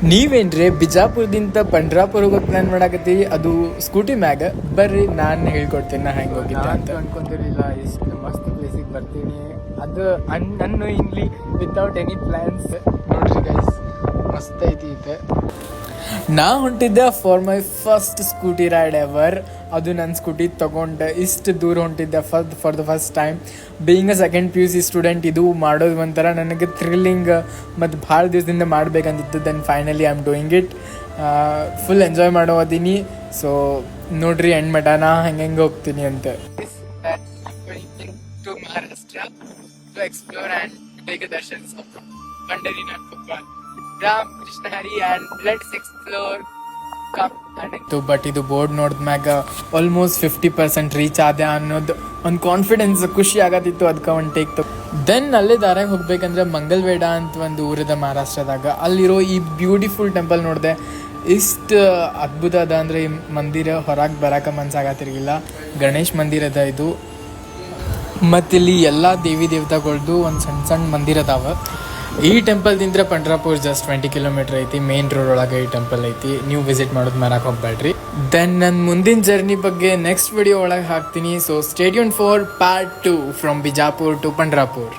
ನೀವೇನ್ರಿ ಬಿಜಾಪುರದಿಂದ ಪಂಡ್ರಾಪುರ ಹೋಗೋ ಪ್ಲಾನ್ ಮಾಡಾಕತ್ತೀವಿ, ಅದು ಸ್ಕೂಟಿ ಮ್ಯಾಗ. ಬರ್ರಿ ನಾನು ಹೇಳ್ಕೊಡ್ತೀನಿ ನಾ ಹೆಂಗೆ ಹೋಗಿದ್ದೆ ಅಂತ. ಅನ್ಕೊಂತಿರ್ಲಿಲ್ಲ ಇಷ್ಟು ಮಸ್ತ್ ಪ್ಲೇಸಿಗೆ ಬರ್ತೀನಿ, ಅದು ನನ್ನ ಇಲ್ಲಿ ವಿತೌಟ್ ಎನಿ ಪ್ಲಾನ್ಸ್. ನೋಡ್ರಿ ಗೈಸ್, ಮಸ್ತ್ ಐತಿ ಇದೆ. ನಾ ಹೊಂಟಿದ್ದೆ for my first scooty ride ever. ಅದು ನನ್ನ ಸ್ಕೂಟಿ ತೊಗೊಂಡು ಇಷ್ಟು ದೂರ ಹೊಂಟಿದ್ದೆ for the first time. Being a second PUC student ಇದು ಮಾಡೋದು ಒಂಥರ ನನಗೆ ಥ್ರಿಲ್ಲಿಂಗ್ ಮತ್ತು ಭಾಳ ದಿವಸದಿಂದ ಮಾಡಬೇಕಂತಿತ್ತು. Then finally I am doing it. Full enjoy ಮಾಡೋದೀನಿ. ಸೊ ನೋಡ್ರಿ ಎಂಡ್ ಮಟ ನಾ ಹೆಂಗೆ ಹೋಗ್ತೀನಿ ಅಂತ. To Maharashtra to explore and take a ದರ್ಶನ್ಸ್ of Pandharinath Bhagwan Ram Krishna Hari and let's explore come. But ಇದು ಬೋರ್ಡ್ ನೋಡಿದ್ಮ್ಯಾಗ ಆಲ್ಮೋಸ್ಟ್ 50% ರೀಚ್ ಆದೆ ಅನ್ನೋದು ಒಂದು ಕಾನ್ಫಿಡೆನ್ಸ್, ಖುಷಿ ಆಗತ್ತಿತ್ತು. ಅದಕ್ಕೆ ಒಂದು ಟೇಕ್ ದೆನ್ ಅಲ್ಲೇ ದಾರಾಗ ಹೋಗ್ಬೇಕಂದ್ರೆ ಮಂಗಲ್ವೇಡ ಅಂತ ಒಂದು ಊರದ ಮಹಾರಾಷ್ಟ್ರದಾಗ. ಅಲ್ಲಿರೋ ಈ ಬ್ಯೂಟಿಫುಲ್ ಟೆಂಪಲ್ ನೋಡಿದೆ. ಇಷ್ಟು ಅದ್ಭುತ ಅದ ಅಂದರೆ ಈ ಮಂದಿರ ಹೊರಗೆ ಬರೋಕೆ ಮನ್ಸಾಗತ್ತಿರಲಿಲ್ಲ. ಗಣೇಶ್ ಮಂದಿರ ಅದ ಇದು. ಮತ್ತಿಲ್ಲಿ ಎಲ್ಲ ದೇವಿ ದೇವತಾಗಳ್ದು ಒಂದು ಸಣ್ಣ ಸಣ್ಣ ಮಂದಿರ ಅದಾವ. ಈ ಟೆಂಪಲ್ದಿಂದ ಪಂಡ್ರಾಪುರ್ ಜಸ್ಟ್ 20 ಕಿಲೋಮೀಟರ್ ಐತಿ. ಮೇನ್ ರೋಡ್ ಒಳಗೆ ಈ ಟೆಂಪಲ್ ಐತಿ. ನೀವು ವಿಸಿಟ್ ಮಾಡೋದು ಮಾರಕ್ಕೆ ಹೋಗ್ಬೇಡ್ರಿ. ದೆನ್ ನನ್ನ ಮುಂದಿನ ಜರ್ನಿ ಬಗ್ಗೆ ನೆಕ್ಸ್ಟ್ ವಿಡಿಯೋ ಒಳಗೆ ಹಾಕ್ತೀನಿ. So stay tuned for part 2 from Bijapur to Pandharpur.